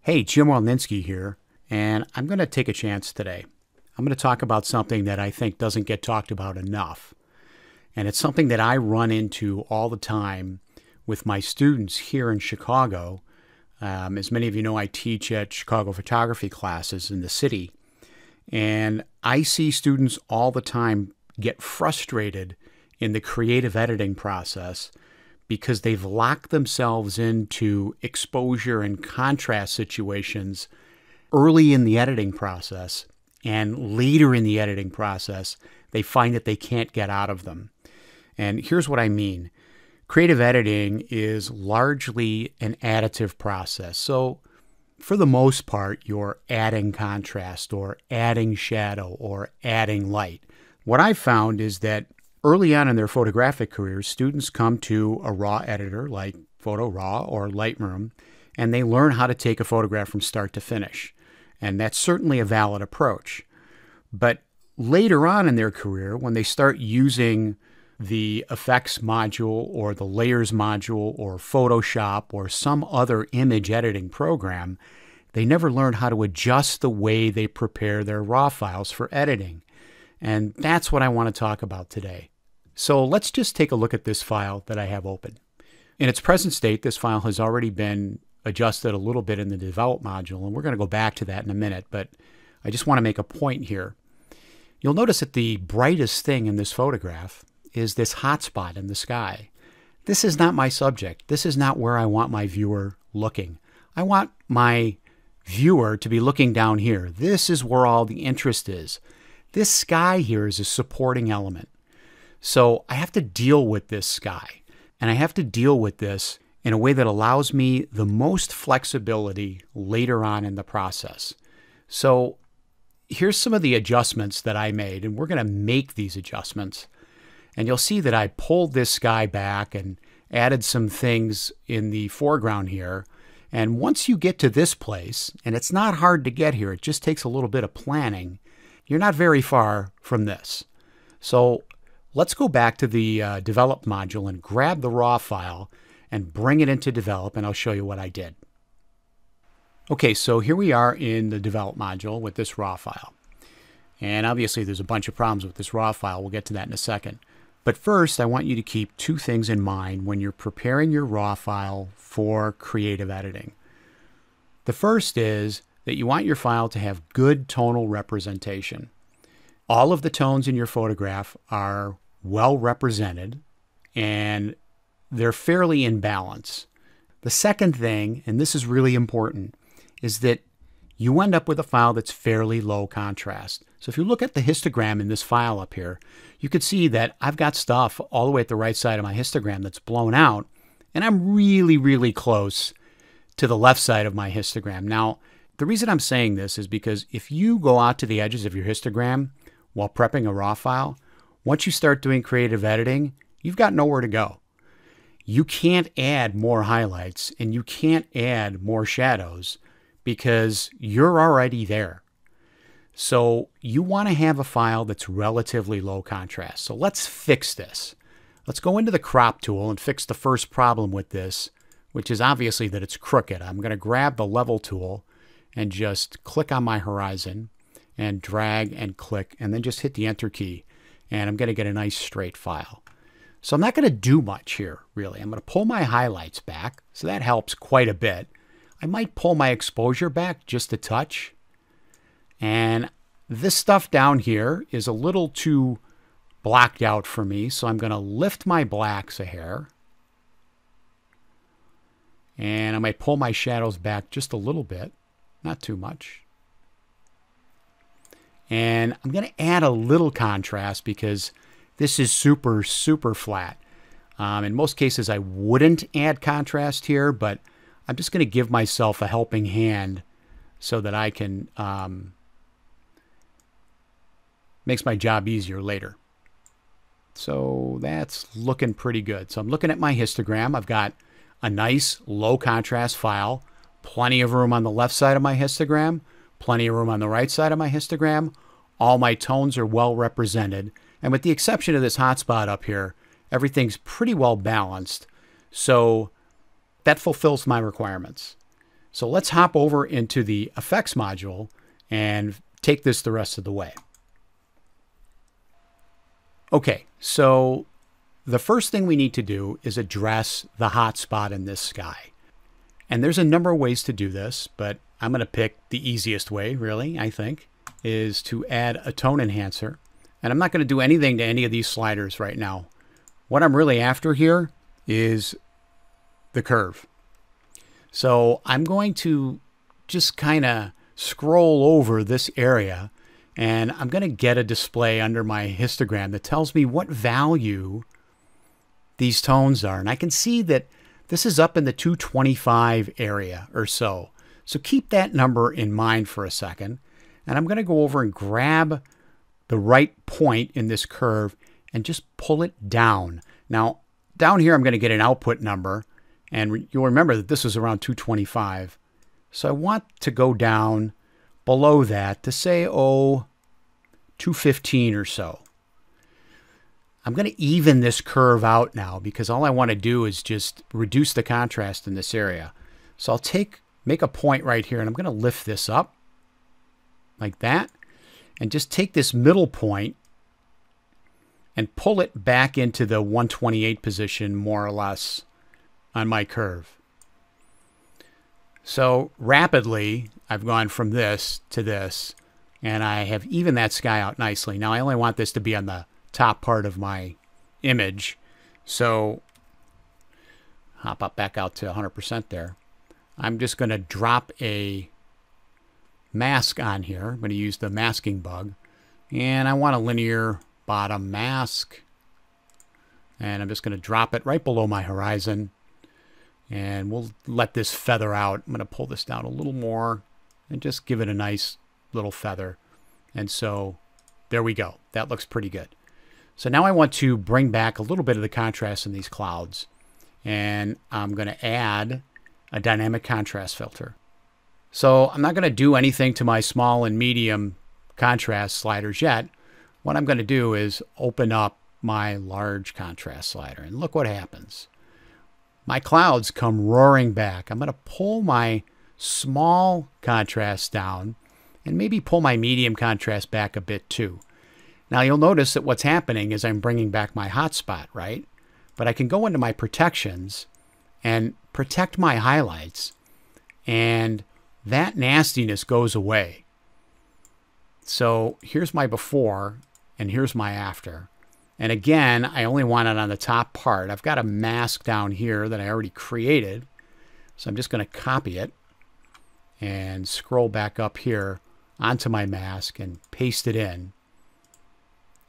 Hey, Jim Welninski here, and I'm going to take a chance today. I'm going to talk about something that I think doesn't get talked about enough. And it's something that I run into all the time with my students here in Chicago. As many of you know, I teach at Chicago photography classes in the city. And I see students all the time get frustrated in the creative editing process because they've locked themselves into exposure and contrast situations early in the editing process, and later in the editing process, they find that they can't get out of them. And here's what I mean. Creative editing is largely an additive process. So for the most part, you're adding contrast or adding shadow or adding light. What I've found is that early on in their photographic careers, students come to a RAW editor like Photo RAW or Lightroom, and they learn how to take a photograph from start to finish. And that's certainly a valid approach. But later on in their career, when they start using the effects module or the layers module or Photoshop or some other image editing program, they never learn how to adjust the way they prepare their RAW files for editing. And that's what I want to talk about today. So let's just take a look at this file that I have open. In its present state, this file has already been adjusted a little bit in the develop module, and we're going to go back to that in a minute, but I just want to make a point here. You'll notice that the brightest thing in this photograph is this hotspot in the sky. This is not my subject. This is not where I want my viewer looking. I want my viewer to be looking down here. This is where all the interest is. This sky here is a supporting element. So I have to deal with this sky, and I have to deal with this in a way that allows me the most flexibility later on in the process. So here's some of the adjustments that I made, and we're going to make these adjustments. And you'll see that I pulled this sky back and added some things in the foreground here. And once you get to this place, and it's not hard to get here, it just takes a little bit of planning, you're not very far from this. So let's go back to the develop module and grab the RAW file and bring it into develop, and I'll show you what I did. Okay, so here we are in the develop module with this RAW file. And obviously there's a bunch of problems with this RAW file. We'll get to that in a second. But first, I want you to keep two things in mind when you're preparing your RAW file for creative editing. The first is that you want your file to have good tonal representation. All of the tones in your photograph are well represented, and they're fairly in balance. The second thing, and this is really important, is that you end up with a file that's fairly low contrast. So if you look at the histogram in this file up here, you can see that I've got stuff all the way at the right side of my histogram that's blown out, and I'm really, really close to the left side of my histogram. Now, the reason I'm saying this is because if you go out to the edges of your histogram while prepping a RAW file, once you start doing creative editing, you've got nowhere to go. You can't add more highlights and you can't add more shadows because you're already there. So you want to have a file that's relatively low contrast. So let's fix this. Let's go into the crop tool and fix the first problem with this, which is obviously that it's crooked. I'm going to grab the level tool and just click on my horizon and drag and click and then just hit the enter key. And I'm going to get a nice straight file. So I'm not going to do much here, really. I'm going to pull my highlights back, so that helps quite a bit. I might pull my exposure back just a touch. And this stuff down here is a little too blacked out for me, so I'm going to lift my blacks a hair. And I might pull my shadows back just a little bit, not too much. And I'm going to add a little contrast because this is super, super flat. In most cases, I wouldn't add contrast here, but I'm just going to give myself a helping hand so that I can, makes my job easier later. So that's looking pretty good. So I'm looking at my histogram. I've got a nice low contrast file, plenty of room on the left side of my histogram, plenty of room on the right side of my histogram. All my tones are well represented. And with the exception of this hotspot up here, everything's pretty well balanced. So that fulfills my requirements. So let's hop over into the effects module and take this the rest of the way. Okay, so the first thing we need to do is address the hot spot in this sky. And there's a number of ways to do this, but I'm going to pick the easiest way, really, I think, is to add a tone enhancer. And I'm not going to do anything to any of these sliders right now. What I'm really after here is the curve. So I'm going to just kind of scroll over this area, and I'm going to get a display under my histogram that tells me what value these tones are. And I can see that this is up in the 225 area or so. So keep that number in mind for a second. And I'm going to go over and grab the right point in this curve and just pull it down. Now, down here, I'm going to get an output number. And you'll remember that this is around 225. So I want to go down below that to say, 215 or so. I'm going to even this curve out now because all I want to do is just reduce the contrast in this area. So I'll make a point right here, and I'm going to lift this up like that, and just take this middle point and pull it back into the 128 position more or less on my curve. So rapidly, I've gone from this to this, and I have evened that sky out nicely. Now I only want this to be on the top part of my image, so hop up back out to 100% there. I'm just going to drop a mask on here. I'm going to use the masking bug, and I want a linear bottom mask, and I'm just going to drop it right below my horizon, and we'll let this feather out. I'm going to pull this down a little more and just give it a nice little feather. And so there we go. That looks pretty good. So now I want to bring back a little bit of the contrast in these clouds, and I'm going to add a dynamic contrast filter. So I'm not going to do anything to my small and medium contrast sliders yet. What I'm going to do is open up my large contrast slider, and look what happens. My clouds come roaring back. I'm going to pull my small contrast down and maybe pull my medium contrast back a bit too. Now you'll notice that what's happening is I'm bringing back my hotspot, right? But I can go into my protections and protect my highlights, and that nastiness goes away. So here's my before and here's my after. And again, I only want it on the top part. I've got a mask down here that I already created. So I'm just going to copy it and scroll back up here onto my mask and paste it in.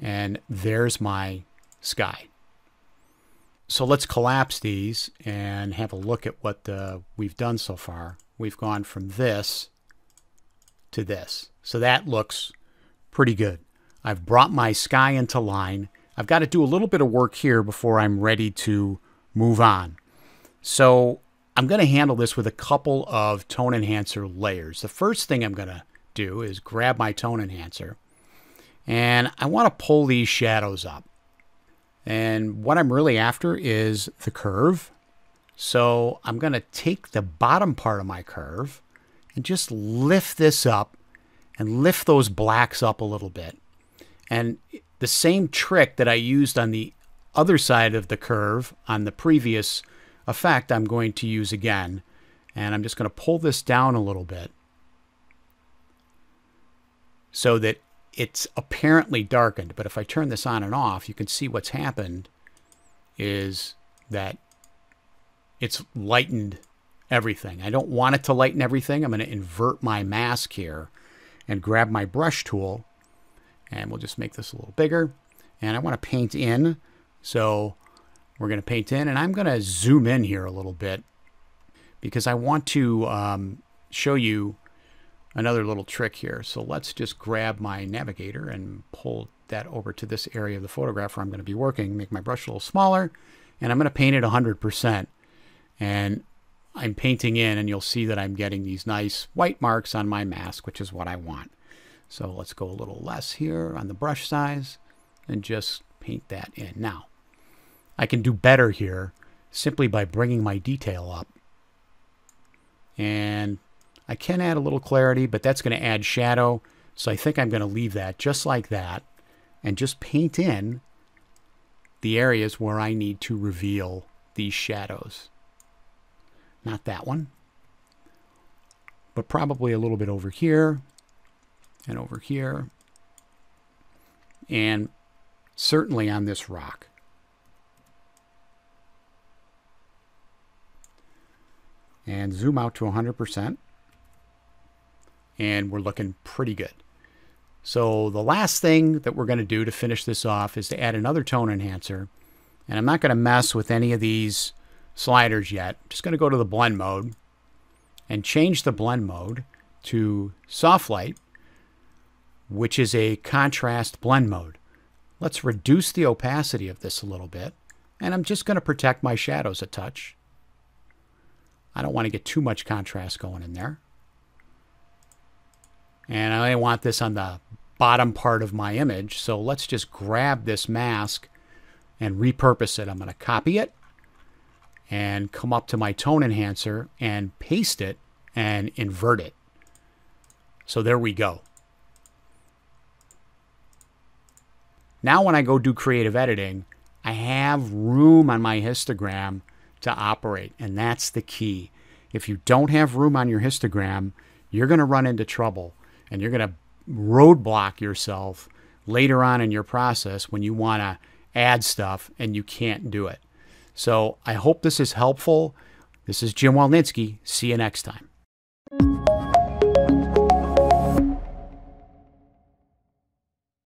And there's my sky. So let's collapse these and have a look at what we've done so far. We've gone from this to this. So that looks pretty good. I've brought my sky into line. I've got to do a little bit of work here before I'm ready to move on. So I'm going to handle this with a couple of tone enhancer layers. The first thing I'm going to do is grab my tone enhancer, and I want to pull these shadows up. And what I'm really after is the curve. So I'm going to take the bottom part of my curve and just lift this up and lift those blacks up a little bit. And the same trick that I used on the other side of the curve on the previous effect, I'm going to use again. And I'm just going to pull this down a little bit so that it's apparently darkened. But if I turn this on and off, you can see what's happened is that it's lightened everything. I don't want it to lighten everything. I'm going to invert my mask here and grab my brush tool, and we'll just make this a little bigger. And I want to paint in. So we're going to paint in, and I'm going to zoom in here a little bit because I want to show you another little trick here. So let's just grab my navigator and pull that over to this area of the photograph where I'm going to be working, make my brush a little smaller, and I'm going to paint it 100%. And I'm painting in, and you'll see that I'm getting these nice white marks on my mask, which is what I want. So let's go a little less here on the brush size and just paint that in. Now, I can do better here simply by bringing my detail up And I can add a little clarity, but that's going to add shadow. So I think I'm going to leave that just like that and just paint in the areas where I need to reveal these shadows. Not that one, but probably a little bit over here and over here, and certainly on this rock. And zoom out to 100%. And we're looking pretty good. So the last thing that we're going to do to finish this off is to add another tone enhancer. And I'm not going to mess with any of these sliders yet. I'm just going to go to the blend mode and change the blend mode to soft light, which is a contrast blend mode. Let's reduce the opacity of this a little bit. And I'm just going to protect my shadows a touch. I don't want to get too much contrast going in there. And I want this on the bottom part of my image. So let's just grab this mask and repurpose it. I'm going to copy it and come up to my tone enhancer and paste it and invert it. So there we go. Now when I go do creative editing, I have room on my histogram to operate, and that's the key. If you don't have room on your histogram, you're going to run into trouble, and you're going to roadblock yourself later on in your process when you want to add stuff and you can't do it. So I hope this is helpful. This is Jim Welninski. See you next time.